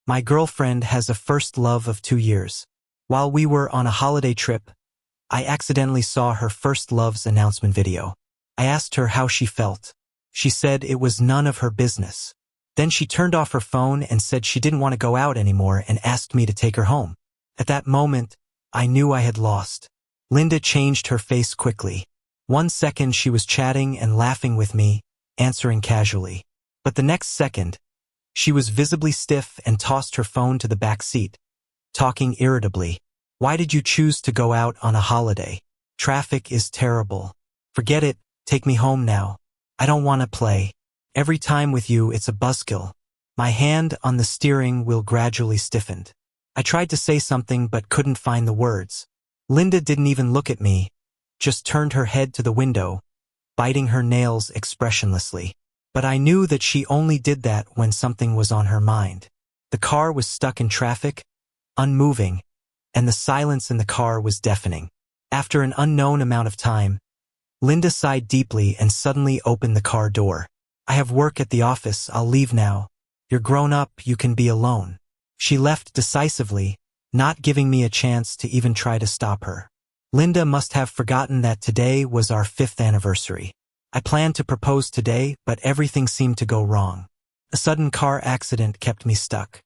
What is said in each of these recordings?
My girlfriend has a first love of 2 years. While we were on a holiday trip, I accidentally saw her first love's announcement video. I asked her how she felt. She said it was none of her business. Then she turned off her phone and said she didn't want to go out anymore and asked me to take her home. At that moment, I knew I had lost. Linda changed her face quickly. 1 second she was chatting and laughing with me, answering casually. But the next second, she was visibly stiff and tossed her phone to the back seat, talking irritably. Why did you choose to go out on a holiday? Traffic is terrible. Forget it, take me home now. I don't want to play. Every time with you it's a buzzkill. My hand on the steering wheel gradually stiffened. I tried to say something but couldn't find the words. Linda didn't even look at me, just turned her head to the window, biting her nails expressionlessly. But I knew that she only did that when something was on her mind. The car was stuck in traffic, unmoving, and the silence in the car was deafening. After an unknown amount of time, Linda sighed deeply and suddenly opened the car door. I have work at the office, I'll leave now. You're grown up, you can be alone. She left decisively, not giving me a chance to even try to stop her. Linda must have forgotten that today was our 5th anniversary. I planned to propose today, but everything seemed to go wrong. A sudden car accident kept me stuck.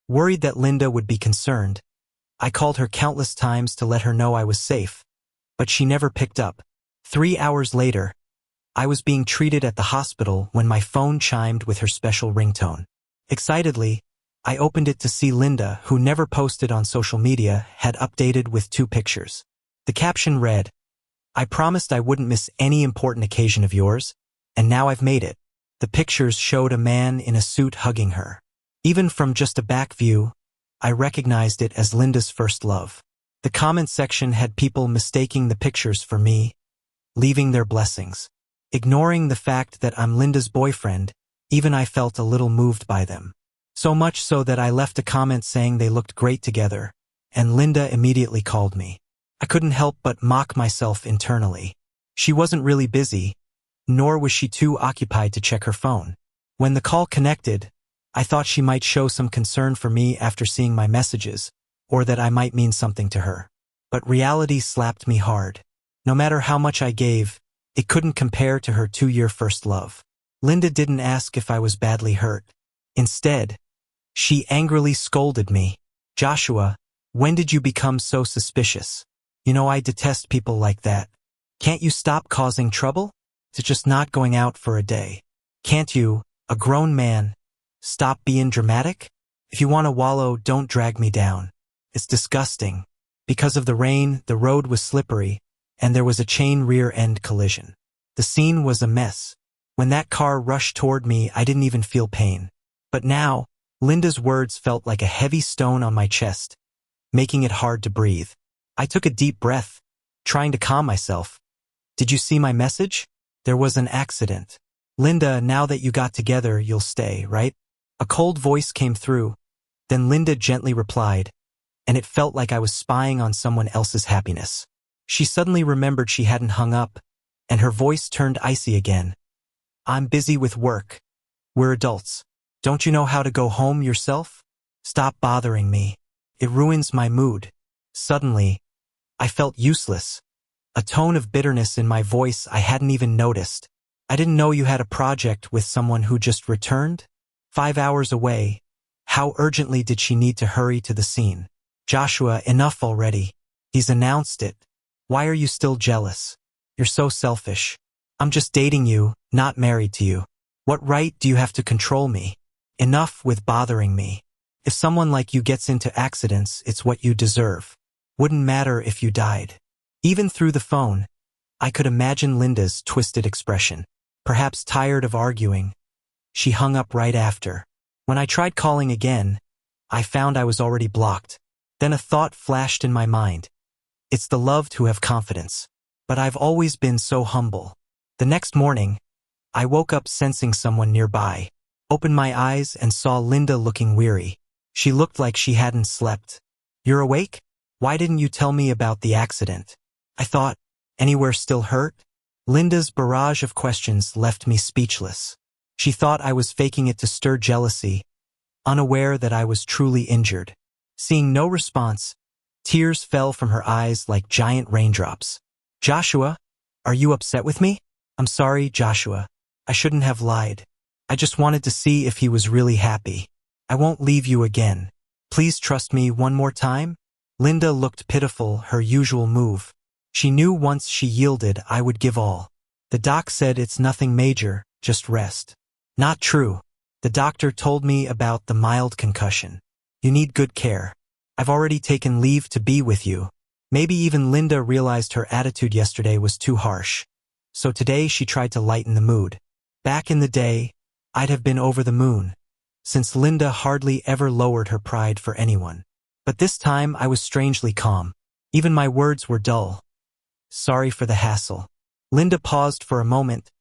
Worried that Linda would be concerned, I called her countless times to let her know I was safe, but she never picked up. 3 hours later, I was being treated at the hospital when my phone chimed with her special ringtone. Excitedly, I opened it to see Linda, who never posted on social media, had updated with 2 pictures. The caption read, I promised I wouldn't miss any important occasion of yours, and now I've made it. The pictures showed a man in a suit hugging her. Even from just a back view, I recognized it as Linda's first love. The comment section had people mistaking the pictures for me, leaving their blessings. Ignoring the fact that I'm Linda's boyfriend, even I felt a little moved by them. So much so that I left a comment saying they looked great together, and Linda immediately called me. I couldn't help but mock myself internally. She wasn't really busy, nor was she too occupied to check her phone. When the call connected, I thought she might show some concern for me after seeing my messages, or that I might mean something to her. But reality slapped me hard. No matter how much I gave, it couldn't compare to her 2-year first love. Linda didn't ask if I was badly hurt. Instead, she angrily scolded me. Joshua, when did you become so suspicious? You know I detest people like that. Can't you stop causing trouble? It's just not going out for a day. Can't you, a grown man, stop being dramatic? If you want to wallow, don't drag me down. It's disgusting. Because of the rain, the road was slippery, and there was a chain rear-end collision. The scene was a mess. When that car rushed toward me, I didn't even feel pain. But now, Linda's words felt like a heavy stone on my chest, making it hard to breathe. I took a deep breath, trying to calm myself. Did you see my message? There was an accident. Linda, now that you got together, you'll stay, right? A cold voice came through. Then Linda gently replied, and it felt like I was spying on someone else's happiness. She suddenly remembered she hadn't hung up, and her voice turned icy again. I'm busy with work. We're adults. Don't you know how to go home yourself? Stop bothering me. It ruins my mood. Suddenly, I felt useless. A tone of bitterness in my voice I hadn't even noticed. I didn't know you had a project with someone who just returned? 5 hours away. How urgently did she need to hurry to the scene? Joshua, enough already. He's announced it. Why are you still jealous? You're so selfish. I'm just dating you, not married to you. What right do you have to control me? Enough with bothering me. If someone like you gets into accidents, it's what you deserve. Wouldn't matter if you died. Even through the phone, I could imagine Linda's twisted expression. Perhaps tired of arguing, she hung up right after. When I tried calling again, I found I was already blocked. Then a thought flashed in my mind. It's the loved who have confidence. But I've always been so humble. The next morning, I woke up sensing someone nearby. Opened my eyes and saw Linda looking weary. She looked like she hadn't slept. You're awake? Why didn't you tell me about the accident? I thought, anywhere still hurt? Linda's barrage of questions left me speechless. She thought I was faking it to stir jealousy, unaware that I was truly injured. Seeing no response, tears fell from her eyes like giant raindrops. Joshua, are you upset with me? I'm sorry, Joshua. I shouldn't have lied. I just wanted to see if he was really happy. I won't leave you again. Please trust me one more time? Linda looked pitiful, her usual move. She knew once she yielded, I would give all. The doc said it's nothing major, just rest. Not true. The doctor told me about the mild concussion. You need good care. I've already taken leave to be with you. Maybe even Linda realized her attitude yesterday was too harsh. So today she tried to lighten the mood. Back in the day, I'd have been over the moon, since Linda hardly ever lowered her pride for anyone. But this time I was strangely calm. Even my words were dull. Sorry for the hassle. Linda paused for a moment,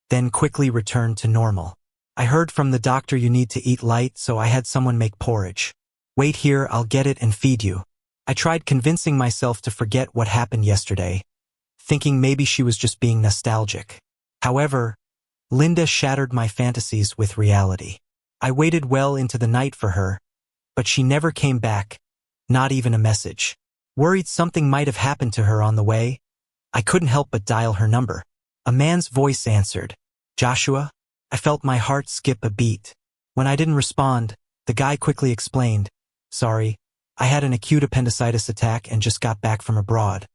then quickly returned to normal. I heard from the doctor you need to eat light, so I had someone make porridge. Wait here, I'll get it and feed you. I tried convincing myself to forget what happened yesterday, thinking maybe she was just being nostalgic. However, Linda shattered my fantasies with reality. I waited well into the night for her, but she never came back, not even a message. Worried something might have happened to her on the way, I couldn't help but dial her number. A man's voice answered. Joshua? I felt my heart skip a beat. When I didn't respond, the guy quickly explained. Sorry, I had an acute appendicitis attack and just got back from abroad.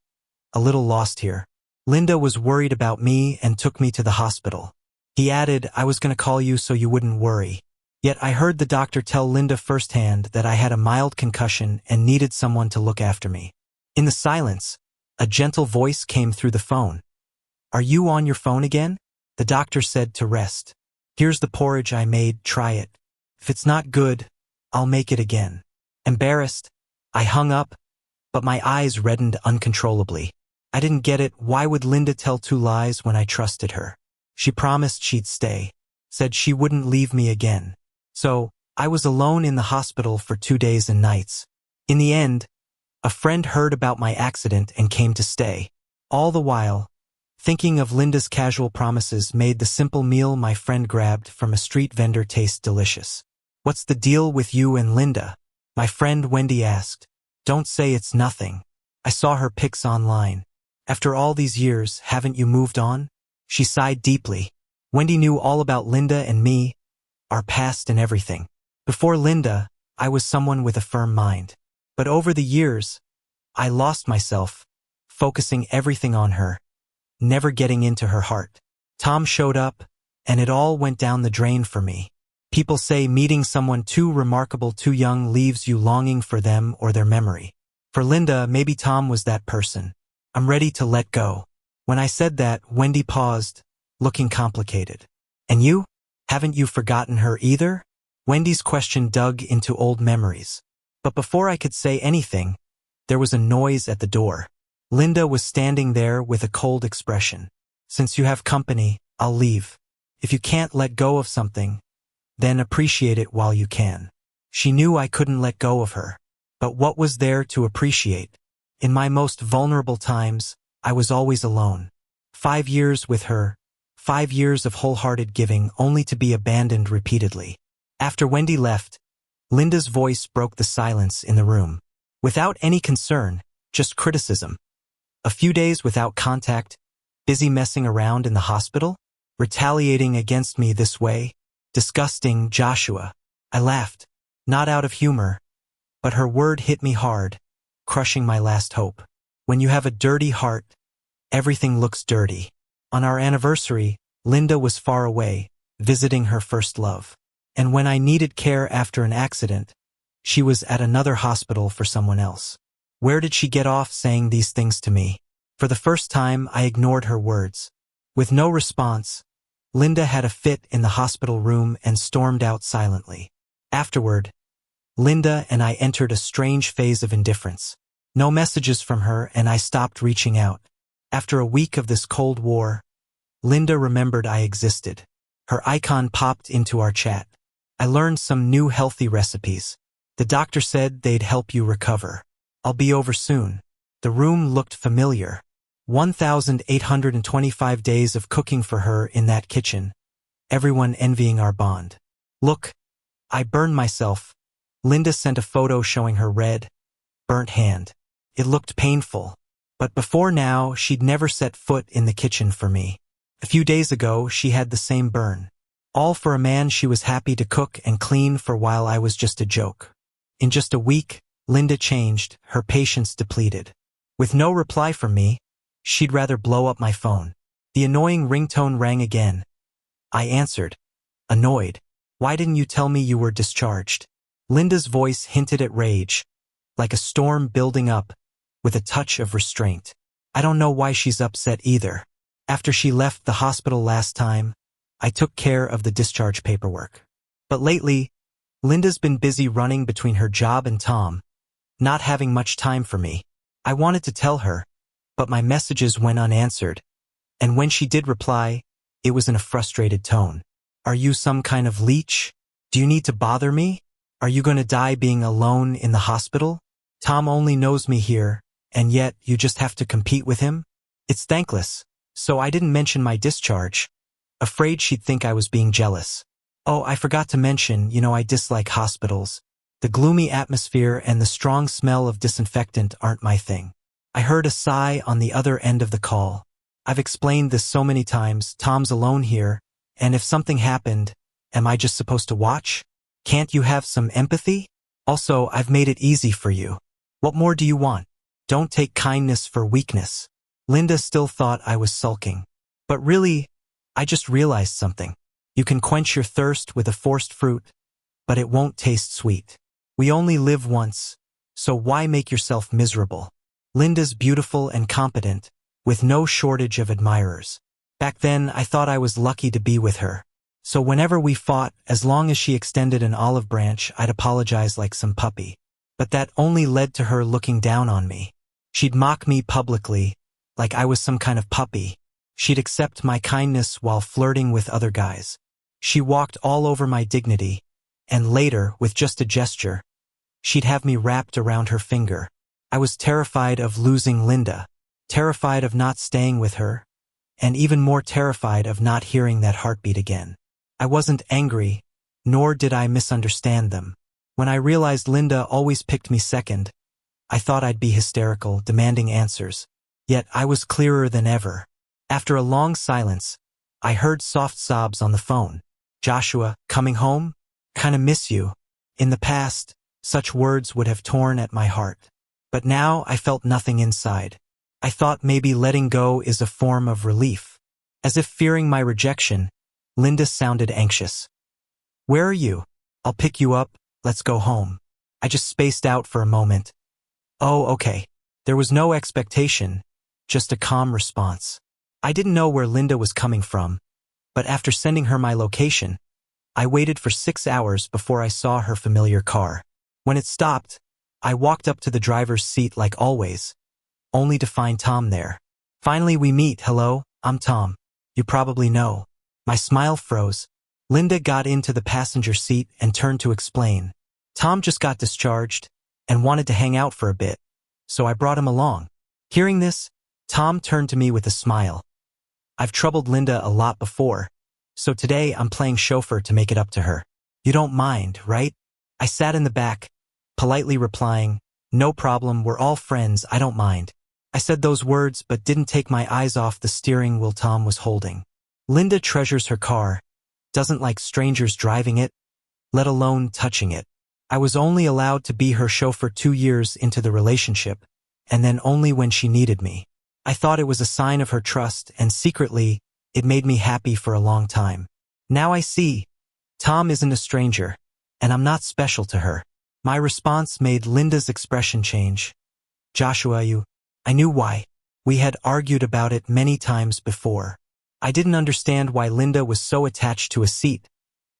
A little lost here. Linda was worried about me and took me to the hospital. He added, I was going to call you so you wouldn't worry. Yet I heard the doctor tell Linda firsthand that I had a mild concussion and needed someone to look after me. In the silence, a gentle voice came through the phone. Are you on your phone again? The doctor said to rest. Here's the porridge I made, try it. If it's not good, I'll make it again. Embarrassed, I hung up, but my eyes reddened uncontrollably. I didn't get it. Why would Linda tell two lies when I trusted her? She promised she'd stay, said she wouldn't leave me again. So, I was alone in the hospital for 2 days and nights. In the end, a friend heard about my accident and came to stay. All the while, thinking of Linda's casual promises made the simple meal my friend grabbed from a street vendor taste delicious. What's the deal with you and Linda? My friend Wendy asked. Don't say it's nothing. I saw her pics online. After all these years, haven't you moved on? She sighed deeply. Wendy knew all about Linda and me, our past and everything. Before Linda, I was someone with a firm mind. But over the years, I lost myself, focusing everything on her, never getting into her heart. Tom showed up, and it all went down the drain for me. People say meeting someone too remarkable too young leaves you longing for them or their memory. For Linda, maybe Tom was that person. I'm ready to let go. When I said that, Wendy paused, looking complicated. And you? Haven't you forgotten her either? Wendy's question dug into old memories. But before I could say anything, there was a noise at the door. Linda was standing there with a cold expression. Since you have company, I'll leave. If you can't let go of something, then appreciate it while you can. She knew I couldn't let go of her. But what was there to appreciate? In my most vulnerable times, I was always alone. 5 years with her, 5 years of wholehearted giving only to be abandoned repeatedly. After Wendy left, Linda's voice broke the silence in the room. Without any concern, just criticism. A few days without contact, busy messing around in the hospital, retaliating against me this way. Disgusting, Joshua. I laughed, not out of humor, but her word hit me hard, crushing my last hope. When you have a dirty heart, everything looks dirty. On our anniversary, Linda was far away, visiting her first love. And when I needed care after an accident, she was at another hospital for someone else. Where did she get off saying these things to me? For the first time, I ignored her words. With no response, Linda had a fit in the hospital room and stormed out silently. Afterward, Linda and I entered a strange phase of indifference. No messages from her, and I stopped reaching out. After a week of this Cold War, Linda remembered I existed. Her icon popped into our chat. I learned some new healthy recipes. The doctor said they'd help you recover. I'll be over soon. The room looked familiar. 1,825 days of cooking for her in that kitchen. Everyone envying our bond. Look, I burned myself, Linda sent a photo showing her red, burnt hand. It looked painful. But before now, she'd never set foot in the kitchen for me. A few days ago, she had the same burn. All for a man she was happy to cook and clean for while I was just a joke. In just a week, Linda changed, her patience depleted. With no reply from me, she'd rather blow up my phone. The annoying ringtone rang again. I answered, annoyed. Why didn't you tell me you were discharged? Linda's voice hinted at rage, like a storm building up, with a touch of restraint. I don't know why she's upset either. After she left the hospital last time, I took care of the discharge paperwork. But lately, Linda's been busy running between her job and Tom, not having much time for me. I wanted to tell her, but my messages went unanswered, and when she did reply, it was in a frustrated tone. Are you some kind of leech? Do you need to bother me? Are you going to die being alone in the hospital? Tom only knows me here, and yet you just have to compete with him? It's thankless, so I didn't mention my discharge, afraid she'd think I was being jealous. Oh, I forgot to mention, I dislike hospitals. The gloomy atmosphere and the strong smell of disinfectant aren't my thing. I heard a sigh on the other end of the call. I've explained this so many times, Tom's alone here, and if something happened, am I just supposed to watch? Can't you have some empathy? Also, I've made it easy for you. What more do you want? Don't take kindness for weakness. Linda still thought I was sulking. But really, I just realized something. You can quench your thirst with a forced fruit, but it won't taste sweet. We only live once, so why make yourself miserable? Linda's beautiful and competent, with no shortage of admirers. Back then, I thought I was lucky to be with her. So whenever we fought, as long as she extended an olive branch, I'd apologize like some puppy. But that only led to her looking down on me. She'd mock me publicly, like I was some kind of puppy. She'd accept my kindness while flirting with other guys. She walked all over my dignity, and later, with just a gesture, she'd have me wrapped around her finger. I was terrified of losing Linda, terrified of not staying with her, and even more terrified of not hearing that heartbeat again. I wasn't angry, nor did I misunderstand them. When I realized Linda always picked me second, I thought I'd be hysterical, demanding answers. Yet I was clearer than ever. After a long silence, I heard soft sobs on the phone. Joshua, coming home? Kinda miss you. In the past, such words would have torn at my heart. But now I felt nothing inside. I thought maybe letting go is a form of relief. As if fearing my rejection, Linda sounded anxious. Where are you? I'll pick you up, let's go home. I just spaced out for a moment. Oh, okay. There was no expectation, just a calm response. I didn't know where Linda was coming from, but after sending her my location, I waited for 6 hours before I saw her familiar car. When it stopped, I walked up to the driver's seat like always, only to find Tom there. Finally we meet. Hello, I'm Tom. You probably know. My smile froze. Linda got into the passenger seat and turned to explain. Tom just got discharged and wanted to hang out for a bit, so I brought him along. Hearing this, Tom turned to me with a smile. I've troubled Linda a lot before, so today I'm playing chauffeur to make it up to her. You don't mind, right? I sat in the back, politely replying, no problem, we're all friends, I don't mind. I said those words but didn't take my eyes off the steering wheel Tom was holding. Linda treasures her car, doesn't like strangers driving it, let alone touching it. I was only allowed to be her chauffeur 2 years into the relationship, and then only when she needed me. I thought it was a sign of her trust, and secretly, it made me happy for a long time. Now I see. Tom isn't a stranger, and I'm not special to her. My response made Linda's expression change. Joshua, I knew why. We had argued about it many times before. I didn't understand why Linda was so attached to a seat,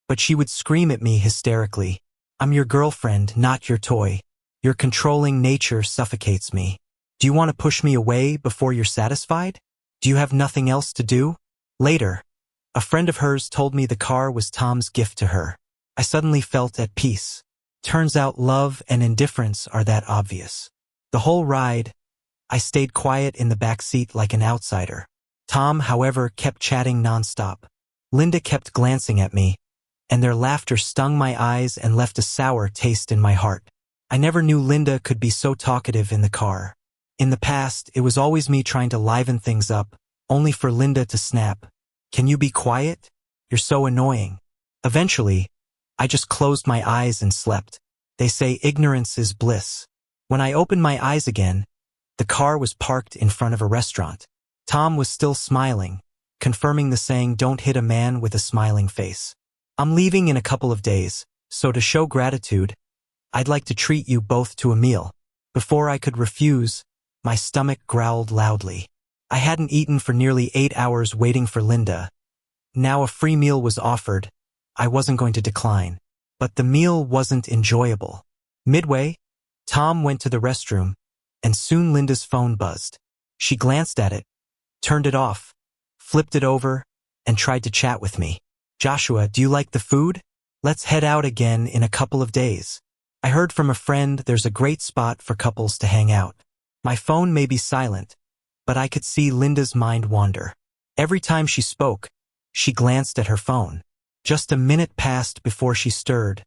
but she would scream at me hysterically. I'm your girlfriend, not your toy. Your controlling nature suffocates me. Do you want to push me away before you're satisfied? Do you have nothing else to do? Later, a friend of hers told me the car was Tom's gift to her. I suddenly felt at peace. Turns out love and indifference are that obvious. The whole ride, I stayed quiet in the back seat like an outsider. Tom, however, kept chatting nonstop. Linda kept glancing at me, and their laughter stung my eyes and left a sour taste in my heart. I never knew Linda could be so talkative in the car. In the past, it was always me trying to liven things up, only for Linda to snap. "Can you be quiet? You're so annoying." Eventually, I just closed my eyes and slept. They say ignorance is bliss. When I opened my eyes again, the car was parked in front of a restaurant. Tom was still smiling, confirming the saying, "Don't hit a man with a smiling face." "I'm leaving in a couple of days, so to show gratitude, I'd like to treat you both to a meal." Before I could refuse, my stomach growled loudly. I hadn't eaten for nearly 8 hours waiting for Linda. Now a free meal was offered. I wasn't going to decline. But the meal wasn't enjoyable. Midway, Tom went to the restroom, and soon Linda's phone buzzed. She glanced at it, turned it off, flipped it over, and tried to chat with me. "Joshua, do you like the food? Let's head out again in a couple of days. I heard from a friend there's a great spot for couples to hang out." My phone may be silent, but I could see Linda's mind wander. Every time she spoke, she glanced at her phone. Just a minute passed before she stirred,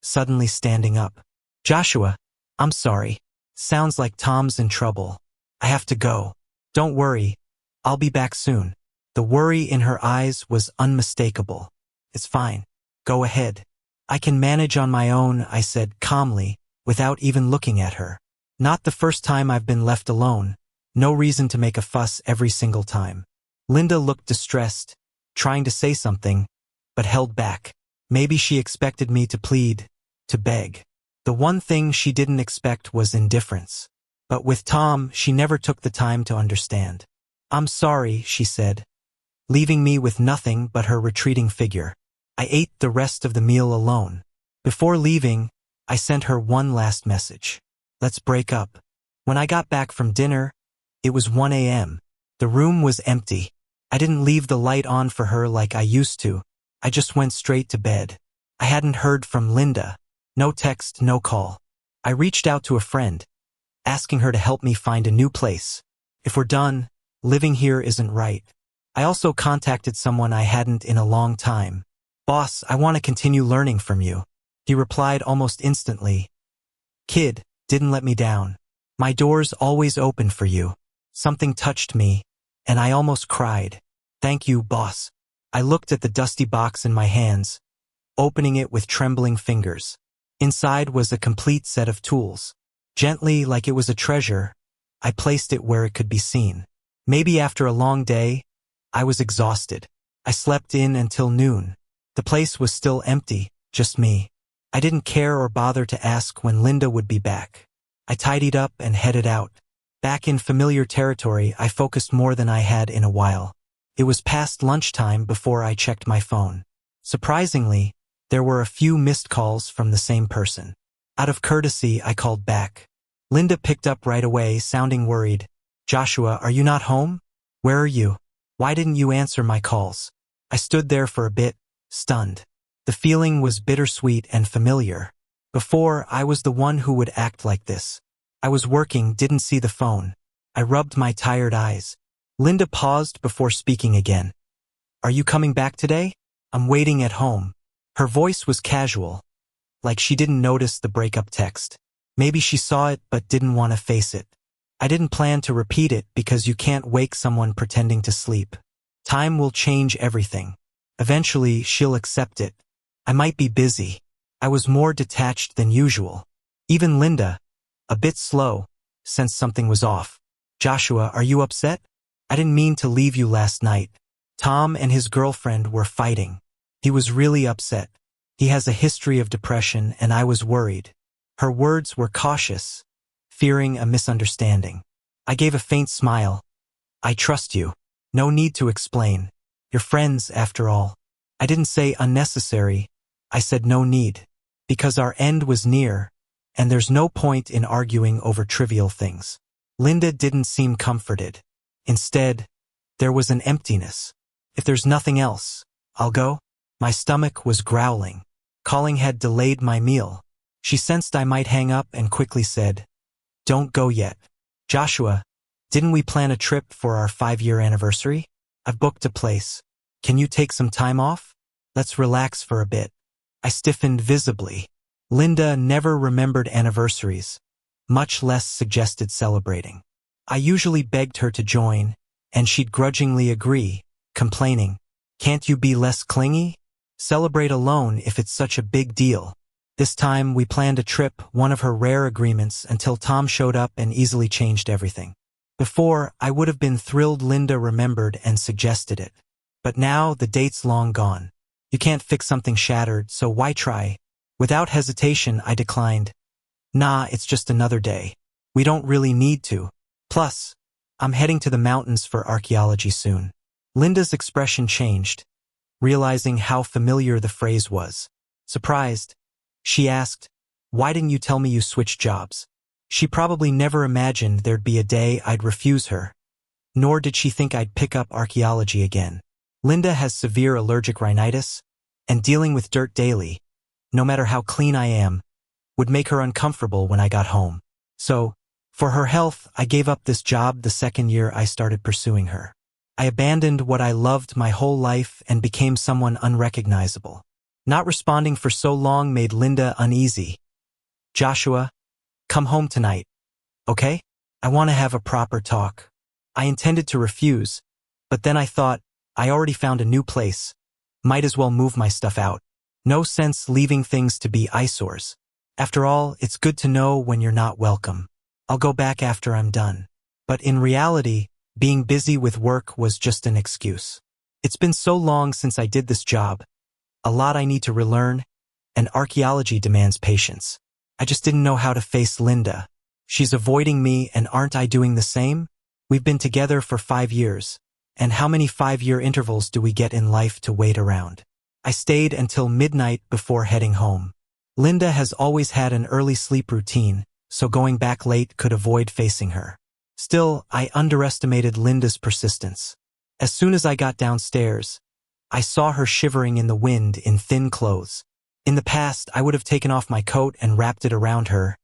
suddenly standing up. "Joshua, I'm sorry. Sounds like Tom's in trouble. I have to go." "Don't worry, I'll be back soon." The worry in her eyes was unmistakable. "It's fine. Go ahead. I can manage on my own," I said calmly, without even looking at her. Not the first time I've been left alone. No reason to make a fuss every single time. Linda looked distressed, trying to say something, but held back. Maybe she expected me to plead, to beg. The one thing she didn't expect was indifference. But with Tom, she never took the time to understand. "I'm sorry," she said, leaving me with nothing but her retreating figure. I ate the rest of the meal alone. Before leaving, I sent her one last message. "Let's break up." When I got back from dinner, it was 1 a.m. The room was empty. I didn't leave the light on for her like I used to. I just went straight to bed. I hadn't heard from Linda. No text, no call. I reached out to a friend, asking her to help me find a new place. If we're done, living here isn't right. I also contacted someone I hadn't in a long time. "Boss, I want to continue learning from you." He replied almost instantly. "Kid, didn't let me down. My door's always open for you." Something touched me, and I almost cried. "Thank you, boss." I looked at the dusty box in my hands, opening it with trembling fingers. Inside was a complete set of tools. Gently, like it was a treasure, I placed it where it could be seen. Maybe after a long day, I was exhausted. I slept in until noon. The place was still empty, just me. I didn't care or bother to ask when Linda would be back. I tidied up and headed out. Back in familiar territory, I focused more than I had in a while. It was past lunchtime before I checked my phone. Surprisingly, there were a few missed calls from the same person. Out of courtesy, I called back. Linda picked up right away, sounding worried. "Joshua, are you not home? Where are you? Why didn't you answer my calls?" I stood there for a bit, stunned. The feeling was bittersweet and familiar. Before, I was the one who would act like this. I was working, didn't see the phone. I rubbed my tired eyes. Linda paused before speaking again. "Are you coming back today? I'm waiting at home." Her voice was casual, like she didn't notice the breakup text. Maybe she saw it but didn't want to face it. I didn't plan to repeat it because you can't wake someone pretending to sleep. Time will change everything. Eventually, she'll accept it. I might be busy. I was more detached than usual. Even Linda, a bit slow, sensed something was off. "Joshua, are you upset? I didn't mean to leave you last night." Tom and his girlfriend were fighting. He was really upset. He has a history of depression, and I was worried. Her words were cautious, fearing a misunderstanding. I gave a faint smile. "I trust you. No need to explain. You're friends, after all." I didn't say unnecessary. I said no need. Because our end was near, and there's no point in arguing over trivial things. Linda didn't seem comforted. Instead, there was an emptiness. "If there's nothing else, I'll go." My stomach was growling. Calling had delayed my meal. She sensed I might hang up and quickly said, "Don't go yet." "Joshua, didn't we plan a trip for our 5-year anniversary? I've booked a place. Can you take some time off? Let's relax for a bit." I stiffened visibly. Linda never remembered anniversaries, much less suggested celebrating. I usually begged her to join, and she'd grudgingly agree, complaining, "Can't you be less clingy? Celebrate alone if it's such a big deal." This time we planned a trip, one of her rare agreements, until Tom showed up and easily changed everything. Before, I would have been thrilled Linda remembered and suggested it. But now the date's long gone. You can't fix something shattered, so why try? Without hesitation, I declined. "Nah, it's just another day. We don't really need to. Plus, I'm heading to the mountains for archaeology soon." Linda's expression changed, realizing how familiar the phrase was. Surprised, she asked, "Why didn't you tell me you switched jobs?" She probably never imagined there'd be a day I'd refuse her, nor did she think I'd pick up archaeology again. Linda has severe allergic rhinitis, and dealing with dirt daily, no matter how clean I am, would make her uncomfortable when I got home. So, for her health, I gave up this job the second year I started pursuing her. I abandoned what I loved my whole life and became someone unrecognizable. Not responding for so long made Linda uneasy. "Joshua, come home tonight, okay? I want to have a proper talk." I intended to refuse, but then I thought, I already found a new place. Might as well move my stuff out. No sense leaving things to be eyesores. After all, it's good to know when you're not welcome. I'll go back after I'm done. But in reality, being busy with work was just an excuse. It's been so long since I did this job. A lot I need to relearn, and archaeology demands patience. I just didn't know how to face Linda. She's avoiding me, and aren't I doing the same? We've been together for 5 years, and how many 5-year intervals do we get in life to wait around? I stayed until midnight before heading home. Linda has always had an early sleep routine, so going back late could avoid facing her. Still, I underestimated Linda's persistence. As soon as I got downstairs, I saw her shivering in the wind in thin clothes. In the past, I would have taken off my coat and wrapped it around her,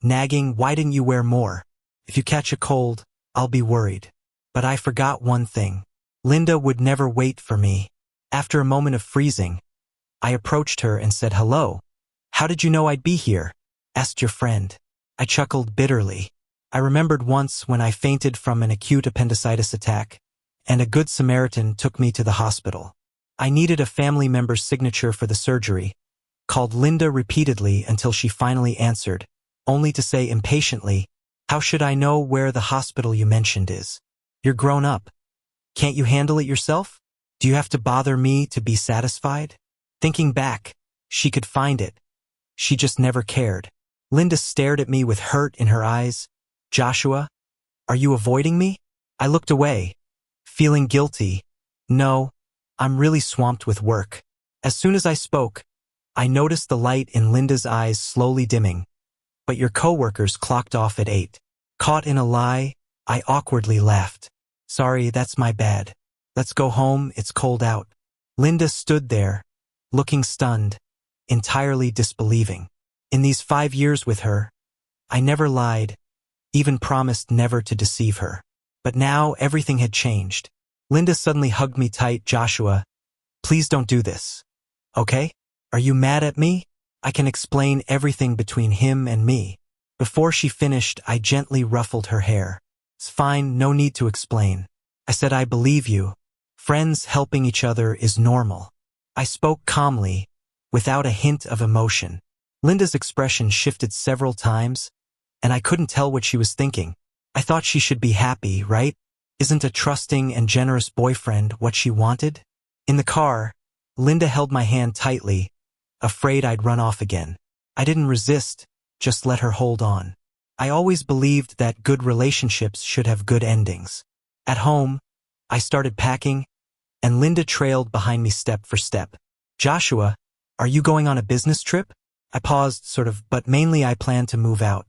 nagging, "Why didn't you wear more? If you catch a cold, I'll be worried." But I forgot one thing. Linda would never wait for me. After a moment of freezing, I approached her and said, "Hello. How did you know I'd be here?" "Asked your friend." I chuckled bitterly. I remembered once when I fainted from an acute appendicitis attack, and a good Samaritan took me to the hospital. I needed a family member's signature for the surgery, called Linda repeatedly until she finally answered, only to say impatiently, "How should I know where the hospital you mentioned is? You're grown up. Can't you handle it yourself? Do you have to bother me to be satisfied?" Thinking back, she could find it. She just never cared. Linda stared at me with hurt in her eyes. "Joshua, are you avoiding me?" I looked away, feeling guilty. "No, I'm really swamped with work." As soon as I spoke, I noticed the light in Linda's eyes slowly dimming. "But your coworkers clocked off at 8. Caught in a lie, I awkwardly laughed. "Sorry, that's my bad. Let's go home, it's cold out." Linda stood there, looking stunned, entirely disbelieving. In these 5 years with her, I never lied, even promised never to deceive her. But now everything had changed. Linda suddenly hugged me tight. "Joshua, please don't do this. Okay? Are you mad at me? I can explain everything between him and me." Before she finished, I gently ruffled her hair. "It's fine, no need to explain." I said, "I believe you. Friends helping each other is normal." I spoke calmly, without a hint of emotion. Linda's expression shifted several times, and I couldn't tell what she was thinking. I thought she should be happy, right? Isn't a trusting and generous boyfriend what she wanted? In the car, Linda held my hand tightly, afraid I'd run off again. I didn't resist, just let her hold on. I always believed that good relationships should have good endings. At home, I started packing, and Linda trailed behind me step for step. "Joshua, are you going on a business trip?" I paused, but mainly I plan to move out.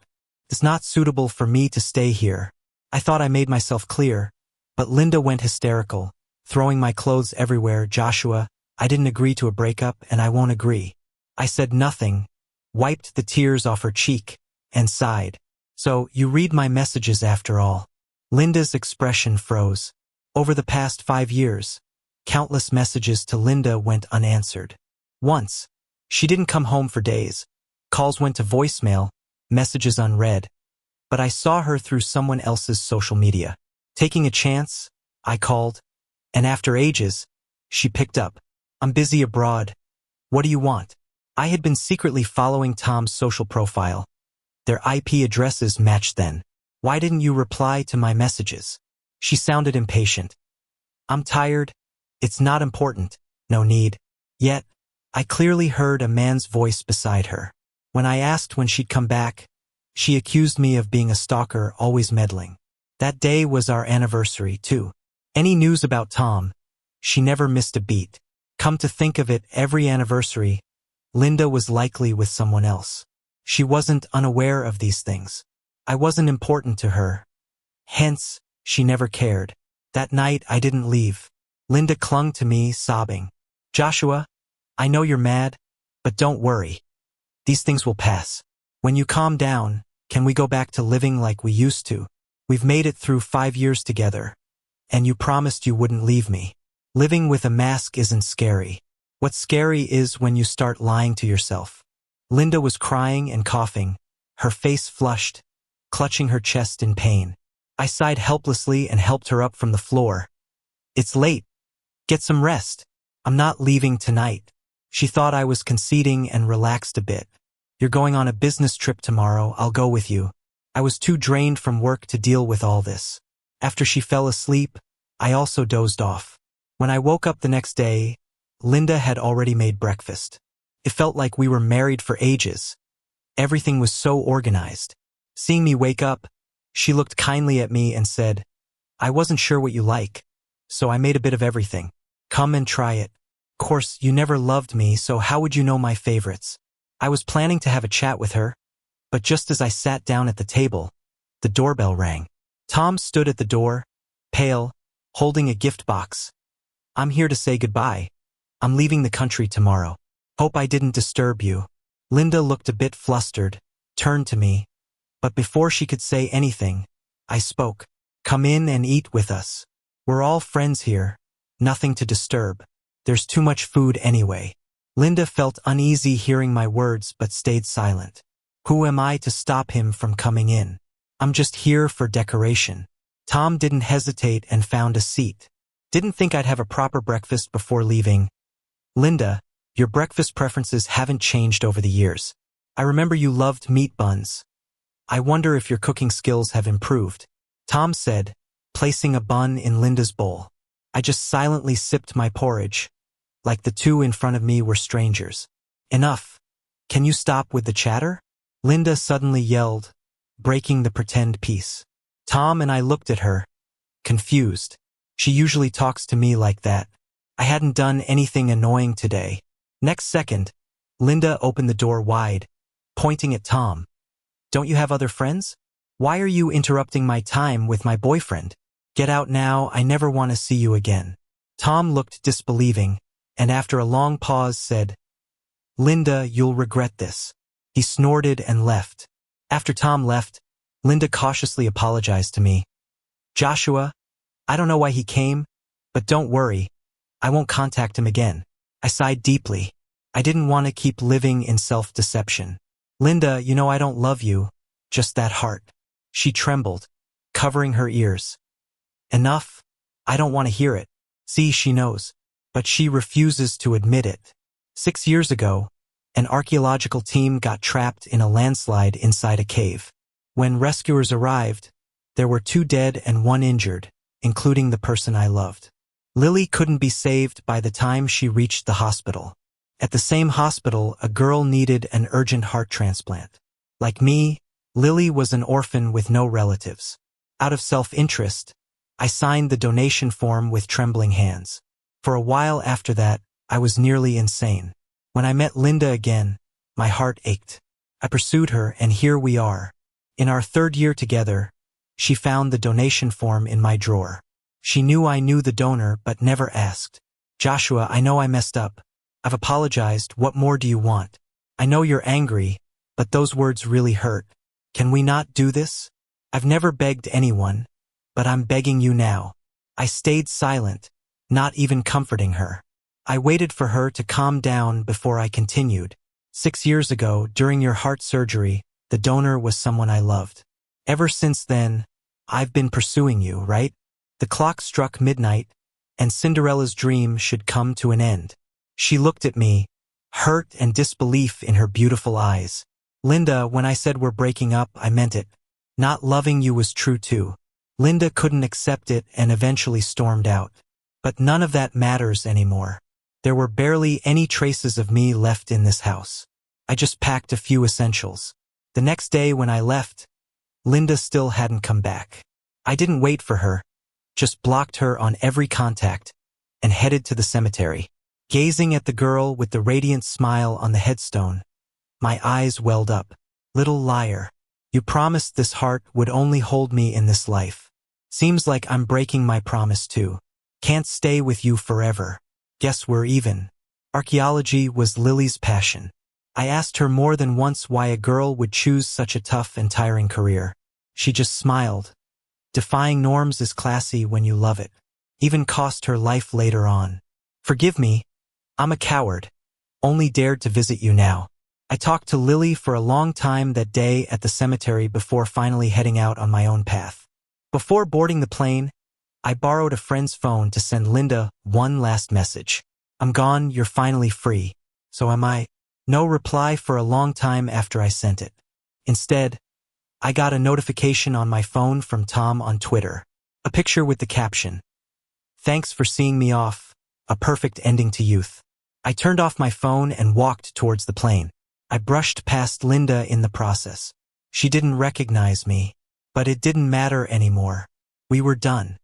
It's not suitable for me to stay here. I thought I made myself clear, but Linda went hysterical, throwing my clothes everywhere. "Joshua, I didn't agree to a breakup, and I won't agree." I said nothing, wiped the tears off her cheek, and sighed. "So, you read my messages after all." Linda's expression froze. Over the past 5 years, countless messages to Linda went unanswered. Once, She didn't come home for days. Calls went to voicemail, messages unread. But I saw her through someone else's social media. Taking a chance, I called, and after ages, she picked up. I'm busy abroad. What do you want? I had been secretly following Tom's social profile. Their IP addresses matched then. Why didn't you reply to my messages? She sounded impatient. I'm tired. It's not important. No need. Yet, I clearly heard a man's voice beside her. When I asked when she'd come back, she accused me of being a stalker, always meddling. That day was our anniversary, too. Any news about Tom? She never missed a beat. Come to think of it, every anniversary, Linda was likely with someone else. She wasn't unaware of these things. I wasn't important to her. Hence, she never cared. That night, I didn't leave. Linda clung to me, sobbing. Joshua, I know you're mad, but don't worry. These things will pass. When you calm down, can we go back to living like we used to? We've made it through 5 years together, and you promised you wouldn't leave me. Living with a mask isn't scary. What's scary is when you start lying to yourself. Linda was crying and coughing, her face flushed, clutching her chest in pain. I sighed helplessly and helped her up from the floor. It's late. Get some rest. I'm not leaving tonight. She thought I was conceding and relaxed a bit. You're going on a business trip tomorrow, I'll go with you. I was too drained from work to deal with all this. After she fell asleep, I also dozed off. When I woke up the next day, Linda had already made breakfast. It felt like we were married for ages. Everything was so organized. Seeing me wake up, she looked kindly at me and said, I wasn't sure what you like, so I made a bit of everything. Come and try it. Of course, you never loved me, so how would you know my favorites? I was planning to have a chat with her, but just as I sat down at the table, the doorbell rang. Tom stood at the door, pale, holding a gift box. I'm here to say goodbye. I'm leaving the country tomorrow. Hope I didn't disturb you. Linda looked a bit flustered, turned to me, but before she could say anything, I spoke. Come in and eat with us. We're all friends here. Nothing to disturb. There's too much food anyway. Linda felt uneasy hearing my words but stayed silent. Who am I to stop him from coming in? I'm just here for decoration. Tom didn't hesitate and found a seat. Didn't think I'd have a proper breakfast before leaving. Linda, your breakfast preferences haven't changed over the years. I remember you loved meat buns. I wonder if your cooking skills have improved. Tom said, placing a bun in Linda's bowl. I just silently sipped my porridge, like the two in front of me were strangers. Enough. Can you stop with the chatter? Linda suddenly yelled, breaking the pretend peace. Tom and I looked at her, confused. She usually talks to me like that. I hadn't done anything annoying today. Next second, Linda opened the door wide, pointing at Tom. Don't you have other friends? Why are you interrupting my time with my boyfriend? Get out now, I never want to see you again. Tom looked disbelieving, and after a long pause said, Linda, you'll regret this. He snorted and left. After Tom left, Linda cautiously apologized to me. Joshua, I don't know why he came, but don't worry. I won't contact him again. I sighed deeply. I didn't want to keep living in self-deception. Linda, you know I don't love you, just that heart. She trembled, covering her ears. Enough. I don't want to hear it. See, she knows. But she refuses to admit it. 6 years ago, an archaeological team got trapped in a landslide inside a cave. When rescuers arrived, there were 2 dead and 1 injured, including the person I loved. Lily couldn't be saved by the time she reached the hospital. At the same hospital, a girl needed an urgent heart transplant. Like me, Lily was an orphan with no relatives. Out of self-interest, I signed the donation form with trembling hands. For a while after that, I was nearly insane. When I met Linda again, my heart ached. I pursued her, and here we are. In our 3rd year together, she found the donation form in my drawer. She knew I knew the donor but never asked. Joshua, I know I messed up. I've apologized. What more do you want? I know you're angry, but those words really hurt. Can we not do this? I've never begged anyone, but I'm begging you now. I stayed silent, not even comforting her. I waited for her to calm down before I continued. 6 years ago, during your heart surgery, the donor was someone I loved. Ever since then, I've been pursuing you, right? The clock struck midnight, and Cinderella's dream should come to an end. She looked at me, hurt and disbelief in her beautiful eyes. Linda, when I said we're breaking up, I meant it. Not loving you was true too. Linda couldn't accept it and eventually stormed out. But none of that matters anymore. There were barely any traces of me left in this house. I just packed a few essentials. The next day when I left, Linda still hadn't come back. I didn't wait for her, just blocked her on every contact, and headed to the cemetery. Gazing at the girl with the radiant smile on the headstone, my eyes welled up. Little liar. You promised this heart would only hold me in this life. Seems like I'm breaking my promise too. Can't stay with you forever. Guess we're even. Archaeology was Lily's passion. I asked her more than once why a girl would choose such a tough and tiring career. She just smiled. Defying norms is classy when you love it. Even cost her life later on. Forgive me. I'm a coward. Only dared to visit you now. I talked to Lily for a long time that day at the cemetery before finally heading out on my own path. Before boarding the plane, I borrowed a friend's phone to send Linda one last message. I'm gone, you're finally free. So am I. No reply for a long time after I sent it. Instead, I got a notification on my phone from Tom on Twitter. A picture with the caption, "Thanks for seeing me off, a perfect ending to youth." I turned off my phone and walked towards the plane. I brushed past Linda in the process. She didn't recognize me, but it didn't matter anymore. We were done.